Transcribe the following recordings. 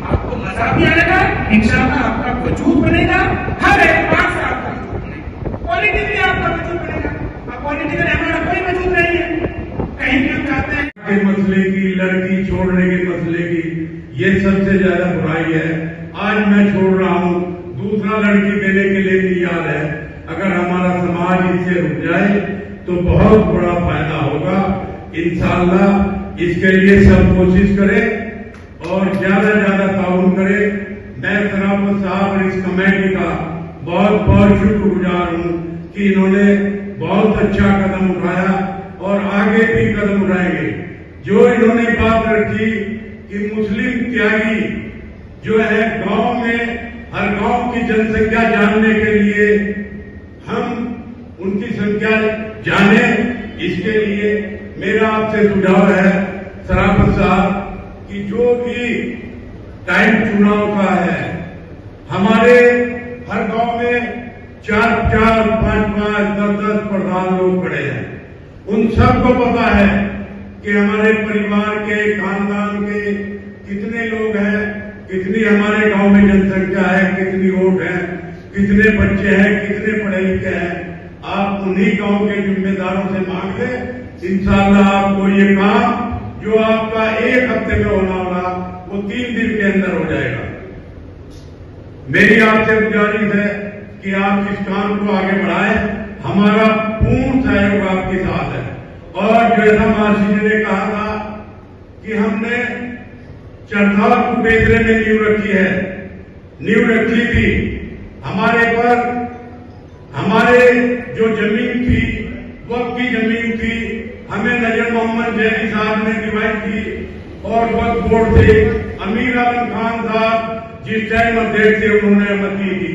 आपको मजा भी आएगा, इंशाल्लाह आपका वजूद बनेगा, हर एतबार से आपका वजूद बनेगा, पॉलिटिकली आपका वजूद बनेगा। अब पॉलिटिकली हमारा कोई वजूद नहीं है, कहीं भी हम चाहते हैं के मसले की, लड़की छोड़ने के मसले की, ये सबसे ज्यादा बुराई है। आज मैं छोड़ रहा हूँ, दूसरा लड़की देने के लिए तैयार है। अगर हमारा समाज इससे रुक जाए तो बहुत बड़ा फायदा होगा। इंशाअल्लाह इसके लिए सब कोशिश करें और ज्यादा ज्यादा ताउन करें। मैं सराफत साहब और इस कमेटी का बहुत बहुत शुक्रगुजार हूँ कि इन्होंने बहुत अच्छा कदम उठाया और आगे भी कदम उठाएंगे। जो इन्होंने बात रखी कि मुस्लिम त्यागी जो है गांव में, हर गांव की जनसंख्या जानने के लिए हम उनकी संख्या जाने, इसके लिए मेरा आपसे सुझाव है सराफत साहब कि जो भी टाइम चुनाव का है, हमारे हर गांव में 4-4, 5-5, 10-10 प्रधान लोग खड़े हैं। उन सबको पता है कि हमारे परिवार के, खानदान के कितने लोग हैं, कितनी हमारे गांव में जनसंख्या है, कितनी वोट है, कितने बच्चे हैं, कितने पढ़े लिखे हैं। आप उन्हीं गांव के जिम्मेदारों से मांग लें, इंशाअल्लाह आपको ये काम जो आपका 1 हफ्ते में होना होगा वो 3 दिन के अंदर हो जाएगा। मेरी आपसे गुजारिश है कि आप इस काम को आगे बढ़ाएं, हमारा पूर्ण सहयोग आपके साथ है। और जैसा मासी जी ने कहा था कि हमने चरथा कुपेसरे में नींव रखी है, नींव रखी थी। हमारे पर हमारे जो जमीन थी, वक्त की जमीन थी, हमें नजर मोहम्मद जैदी साहब ने दिवाई थी और वक्त बोर्ड से अमीर आलम खान साहब जिस टाइम अध्यक्ष थे उन्होंने अनुमति दी।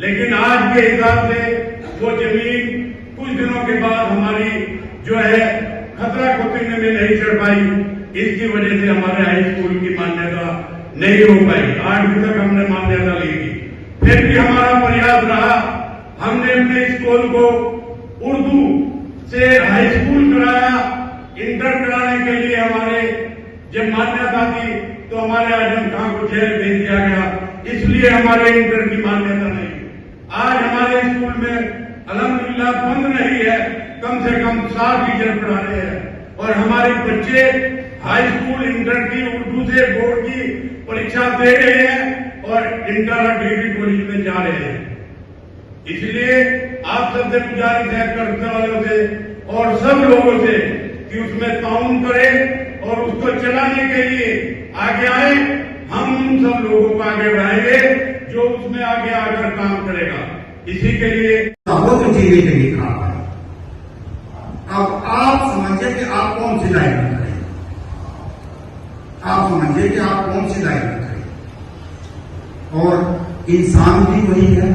लेकिन आज के हिसाब से वो जमीन कुछ दिनों के बाद हमारी जो है खतरा खतरे में नहीं चढ़ पाई। इसकी वजह से हमारे हाई स्कूल की मान्यता नहीं हो पाई। 8वीं तक हमने मान्यता ली थी, फिर भी हमारा प्रयास रहा। हमने अपने स्कूल को उर्दू से हाई स्कूल कराया। इंटर कराने के लिए हमारे जब मान्यता थी तो हमारे आजम खां को जेल भेज दिया गया, इसलिए हमारे इंटर की मान्यता नहीं। आज हमारे स्कूल में अल्हम्दुलिल्लाह बंद नहीं है, कम से कम 7 टीचर पढ़ा रहे हैं और हमारे बच्चे हाई स्कूल इंटर की उर्दू से बोर्ड की परीक्षा दे रहे हैं और इंटर और डिग्री कॉलेज में जा रहे हैं। इसलिए आप सबसे गुजारिश है करने वालों से और सब लोगों से कि उसमें ताउन करें और उसको चलाने के लिए आगे आए। हम उन सब लोगों को आगे बढ़ाएंगे जो उसमें आगे आकर काम करेगा। इसी के लिए वो तो जीने के लिए काम है। अब आप समझिए कि आप कौन सी लाइन में खड़े, आप समझिए कि आप कौन सी लाइन में खड़े। और इंसान भी वही है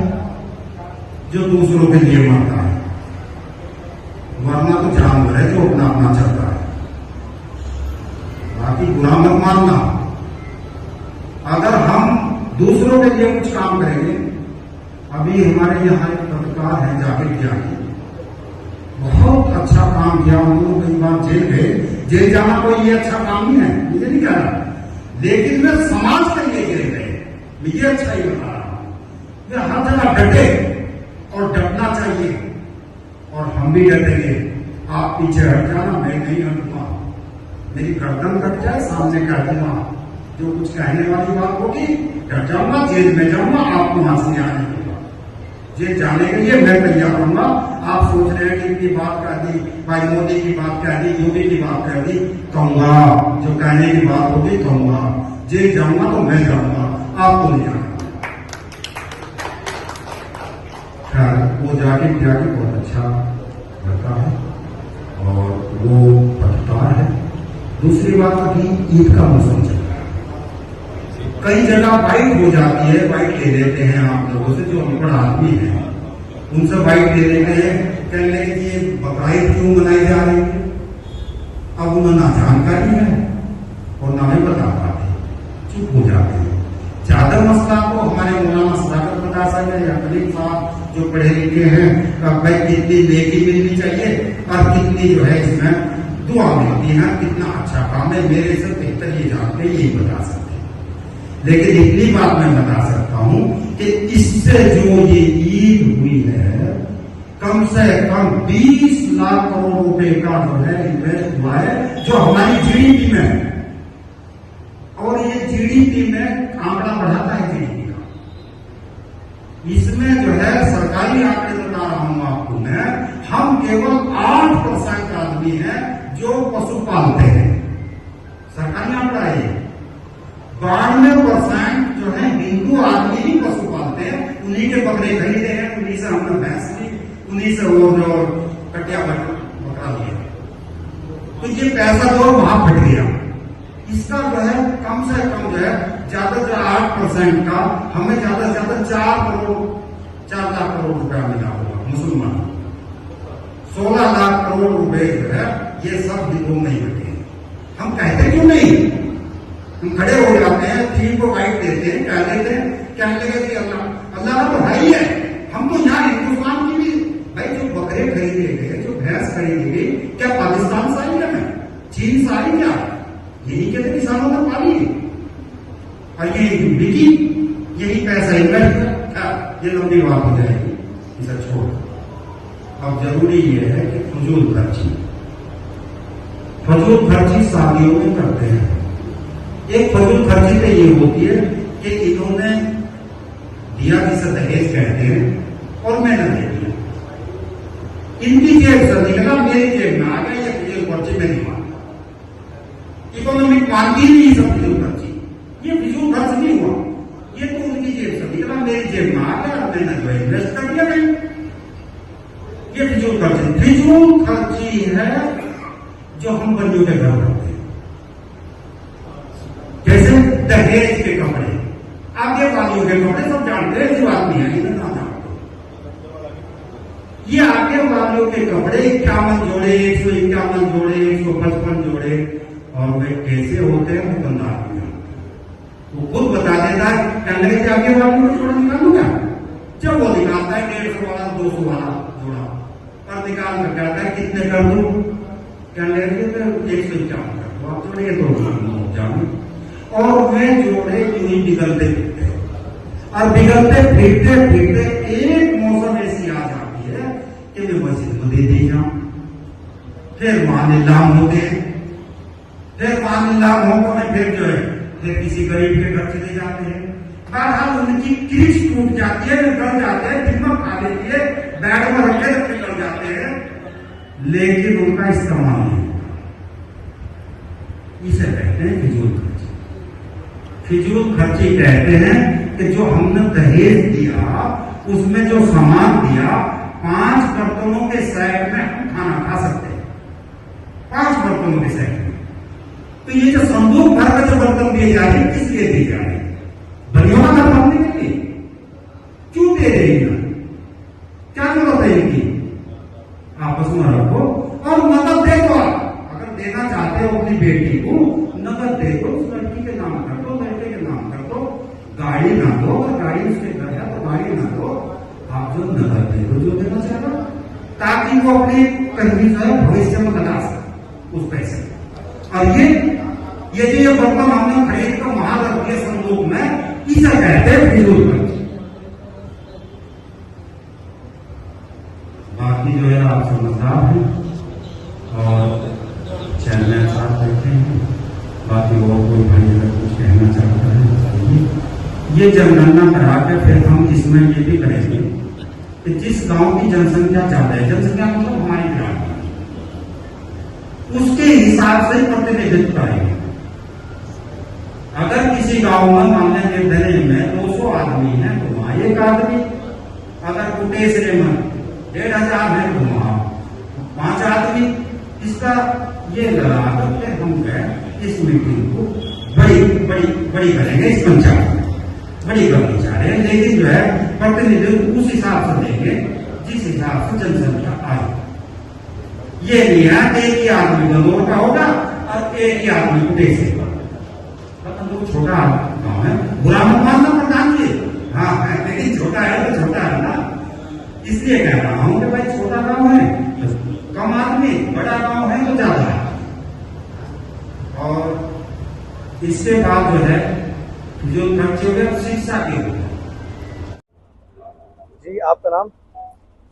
जो दूसरों के लिए मरता है, वरना तो जानवर है जो अपना अपना चलता है। बाकी बुरा मत मानना। अगर हम दूसरों के लिए कुछ काम करेंगे, अभी हमारे यहाँ एक पत्रकार है जाकिर त्यागी, बहुत अच्छा काम किया। उन्होंने कई बार जेल गए। जेल जाना कोई ये अच्छा काम नहीं है, मुझे नहीं कह रहा, लेकिन वे समाज के लिए जेल गए, ये अच्छा ही बता रहा हूं। वे हर जगह डटे और डटना चाहिए और हम भी डटेंगे। आप पीछे हट जाना, मैं नहीं हटूंगा। मेरी गर्दन कट जाए सामने कह दूंगा, जो कुछ कहने वाली बात होगी डट जाऊंगा, जेल में जाऊंगा, आपको वहां से आने दूंगा। जेल जाने के लिए मैं तैयार हूंगा। आप सोच रहे हैं कि इनकी बात कह दी, भाई मोदी की बात कह दी, योगी की बात कह दी, कहूंगा जो कहने की बात होगी कहूंगा। जेल जाऊंगा तो मैं जाऊंगा, आपको नहीं जाना। वो जाके जाके बहुत अच्छा लगता है और वो पत्रकार है। दूसरी बात, अभी ईद का मौसम चल रहा है, कई जगह बाइट हो जाती है, बाइट ले लेते हैं आप लोगों से जो अनपढ़ आदमी है, उनसे बाइट ले लेते हैं, कहने कि ये बकरीद क्यों मनाई जा रही है। अब उन्हें ना जानकारी है और ना ही बता पाते, चुप हो जाते हैं। ज्यादा मसला को हमारे मौलाना सदाकत बता सकते हैं या कलीम साहब जो पढ़े लिखे हैं, भाई कितनी नेकी मिलनी चाहिए और कितनी जो है इसमें दुआ मिलती है, कितना अच्छा काम है, मेरे से बेहतर ये जानते यही बता सकते हैं। लेकिन इतनी बात मैं बता सकता हूं कि इससे जो ये ईद हुई है, कम से कम 20 लाख करोड़ रुपए का जो है इन्वेस्ट हुआ है, जो हमारी जीडीपी में है। और ये जीडीपी में आंकड़ा बढ़ाता है जीडीपी का। इसमें जो है सरकारी आंकड़े बता रहा हूं आपको मैं, हम केवल 8% आदमी हैं जो पशु पालते हैं। सरकारी आंकड़ा है। 92% जो है हिंदू आदमी ही पशु पालते हैं, उन्हीं के बकरे खरीदे हैं, उन्हीं से हमने भैंस ली, उन्हीं से वो कटिया बकरा लिया। तो ये पैसा जो वहां फट गया। इसका जो है कम से कम जो है ज्यादा से 8% का हमें ज्यादा से ज्यादा 4 लाख करोड़ रुपया मिला होगा मुसलमान। 16 लाख करोड़ रुपए जो है ये सब हिंदुओं में ही बटे। हम कहते क्यों नहीं? हम खड़े हो जाते हैं, थीम को वाइट देते हैं, कह देते हैं, कहने लगे कि अल्लाह तो है ही है। हम तो यहाँ हिंदुस्तान की भी भाई जो बकरे खरीदे गए, जो भैंस खरीदी गई, क्या पाकिस्तान से आई है? चीन से आई क्या? यही कहते किसानों ने पाली और यही बिकी, यही पैसा इन्वेस्ट किया। ये लंबी बात हो जाएगी, इसे छोड़। अब जरूरी ये है कि फजूल खर्ची शादियों में करते हैं। एक फजूल खर्ची तो ये होती है कि इन्होंने दिया जिसे दहेज कहते हैं और मैंने दे दिया, इनकी जेब से निकला, मेरी जेब में आ गया, ये फजूल खर्ची में नहीं माना। इकोनॉमिक मानती नहीं सब फिजूल खर्ची। ये फिजूल खर्च नहीं हुआ, ये तो उनकी जेब से निकला, मेरी जेब में आ गया, मैंने जो इन्वेस्ट कर दिया नहीं। ये फिजूल खर्ची। फिजूल खर्ची है जो हम बंदियों के घर करते हैं, जैसे दहेज के कपड़े, आगे वालियों के कपड़े सब जानते हैं, ऐसी बात नहीं है, इधर ना जानते। ये आगे वालियों के कपड़े 51 जोड़े, 151 जोड़े, 155 जोड़े, और वे कैसे होते हैं दुकानदार में वो खुद बता देता है। कहने लगे आगे वाले जोड़ा निकालूंगा, जब वो निकालता है 150 वाला 200 वाला जोड़ा और निकाल कर कहता है कितने कर दूं? कहने लगे 151 कर दो, आप जोड़े 200 जाने। और वे जोड़े यूं ही बिगड़ते फिरते और बिगड़ते फिरते एक मौसम ऐसी आ जाती है कि वे मस्जिद में दे दी जाऊं, फिर वहां नीलाम होते हैं, फिर नीलाम होने में फिर जो है फिर किसी गरीब के घर चले जाते हैं। बहरहाल उनकी क्रीज टूट जाती है, निकल जाते हैं, दिन में खा लेती है, बैग में रखे तो निकल जाते हैं, लेकिन उनका इस्तेमाल नहीं। इसे कहते हैं फिजूल खर्ची। फिजूल खर्ची कहते हैं कि जो हमने दहेज दिया उसमें जो सामान दिया, 5 बर्तनों के सेट में हम खाना खा सकते हैं, 5 बर्तनों के सेट में। तो ये जो संदूक भर के जो बर्तन दिए जा रहे हैं, किस लिए दिए जा रहे हैं? बनियों का बर्तन के लिए। क्यों दे रहे हैं? क्या जरूरत है इनकी? आपस में रखो और नकद दे दो। अगर देना चाहते हो अपनी बेटी को, नकद दे दो, उस लड़की के नाम कर दो, लड़के के नाम कर दो। गाड़ी ना दो, अगर गाड़ी उसके घर है तो गाड़ी ना दो, आप जो नकद दे दो जो देना चाहते हो, ताकि वो अपनी कहीं जो है भविष्य में लगा सके उस पैसे। और ये जो ये बर्तन हमने खरीद कर वहां रख दिए संदूक में, इसे कहते हैं फिजूल खर्ची। बाकी जो है आप समझदार हैं और चैनल में साथ बैठे हैं। बाकी और कोई भाई अगर कुछ कहना चाहता है बताइए। ये जनगणना करा के फिर हम इसमें ये भी करेंगे कि जिस गांव की जनसंख्या ज्यादा है, जनसंख्या मतलब हमारी ग्राम, उसके हिसाब से प्रतिनिधित्व करेंगे। अगर किसी गांव में मान लें निर्धने में 200 आदमी है तो वहां 1 आदमी, अगर कुटेसरे में 1500 है तो वहां 5 आदमी। इसका ये लगा करके हम इस मीटिंग को बड़ी करेंगे, इस पंचायत में बड़ी करनी चाह रहे हैं। लेकिन जो है प्रतिनिधित्व उस हिसाब से देंगे जिस हिसाब से जनसंख्या आए। ये नहीं है एक ही आदमी गंदौर का होगा और एक ही आदमी कुटेसरे का। छोटा गांव है, बुरा मत मानना प्रधान जी, हाँ है, लेकिन छोटा है तो छोटा है ना। इसलिए कह रहा हूं कि भाई छोटा गांव है कम आदमी, बड़ा गांव है तो ज्यादा है। और इसके बाद जो है फिजूल खर्ची हो गया, शिक्षा के ऊपर। जी, आपका नाम?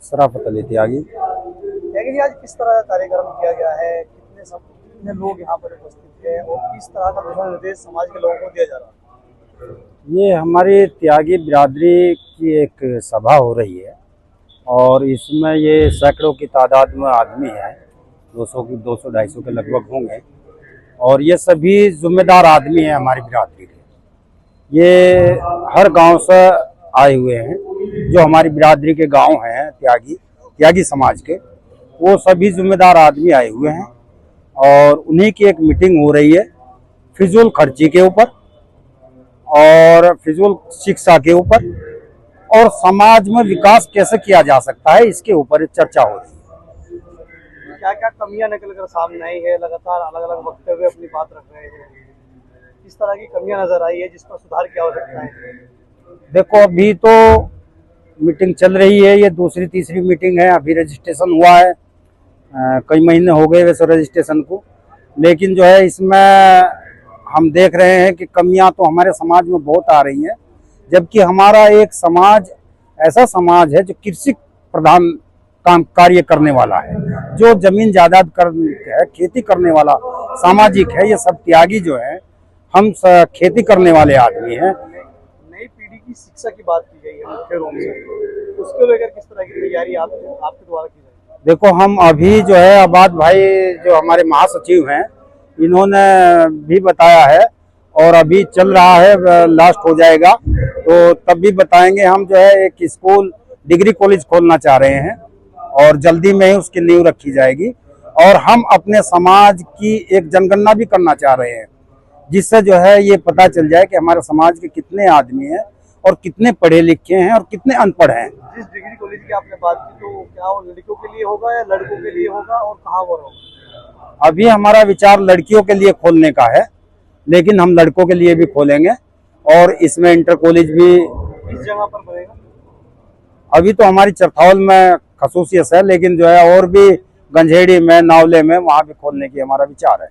शराफत अली त्यागी। त्यागी जी, आज किस तरह का कार्यक्रम किया गया है, कितने लोग यहाँ पर उपस्थित हैं और किस तरह का दिशा निर्देश समाज के लोगों को दिया जा रहा है? ये हमारी त्यागी बिरादरी की एक सभा हो रही है और इसमें ये सैकड़ों की तादाद में आदमी हैं, 200-250 के लगभग होंगे और ये सभी जिम्मेदार आदमी हैं हमारी बिरादरी के। ये हर गांव से आए हुए हैं, जो हमारी बिरादरी के गांव हैं त्यागी समाज के, वो सभी जिम्मेदार आदमी आए हुए हैं और उन्हीं की एक मीटिंग हो रही है फिजूल खर्ची के ऊपर और फिजूल शिक्षा के ऊपर और समाज में विकास कैसे किया जा सकता है, इसके ऊपर चर्चा हो रही है। क्या क्या कमियां निकल कर सामने आई है? लगातार अलग अलग वक्तव्य अपनी बात रख रहे हैं, किस तरह की कमियां नजर आई है जिस पर सुधार की आवश्यकता है? देखो, अभी तो मीटिंग चल रही है, ये दूसरी तीसरी मीटिंग है, अभी रजिस्ट्रेशन हुआ है, कई महीने हो गए वैसे रजिस्ट्रेशन को, लेकिन जो है इसमें हम देख रहे हैं कि कमियां तो हमारे समाज में बहुत आ रही हैं, जबकि हमारा एक समाज ऐसा समाज है जो कृषि प्रधान काम कार्य करने वाला है, जो जमीन जायदाद है, खेती करने वाला सामाजिक है। ये सब त्यागी जो है, हम खेती करने वाले आदमी हैं। नई पीढ़ी की शिक्षा की बात की गई है मुख्य रूप से, उसको लेकर किस तरह की तैयारी आपके द्वारा की जाएगी? देखो, हम अभी जो है आबाद भाई जो हमारे महासचिव हैं, इन्होंने भी बताया है और अभी चल रहा है, लास्ट हो जाएगा तो तब भी बताएंगे। हम जो है एक स्कूल डिग्री कॉलेज खोलना चाह रहे हैं और जल्दी में ही उसकी नींव रखी जाएगी और हम अपने समाज की एक जनगणना भी करना चाह रहे हैं, जिससे जो है ये पता चल जाए कि हमारे समाज के कितने आदमी हैं और कितने पढ़े लिखे हैं और कितने अनपढ़ हैं। जिस डिग्री कॉलेज की आपने बात की, तो क्या वो लड़कियों के लिए होगा या लड़कों के लिए होगा और कहाँ पर होगा? अभी हमारा विचार लड़कियों के लिए खोलने का है, लेकिन हम लड़कों के लिए भी खोलेंगे और इसमें इंटर कॉलेज भी। किस जगह पर बनेगा? अभी तो हमारी चरथौल में खसूसियत है, लेकिन जो है और भी गंजेड़ी में, नावले में, वहाँ भी खोलने की हमारा विचार है।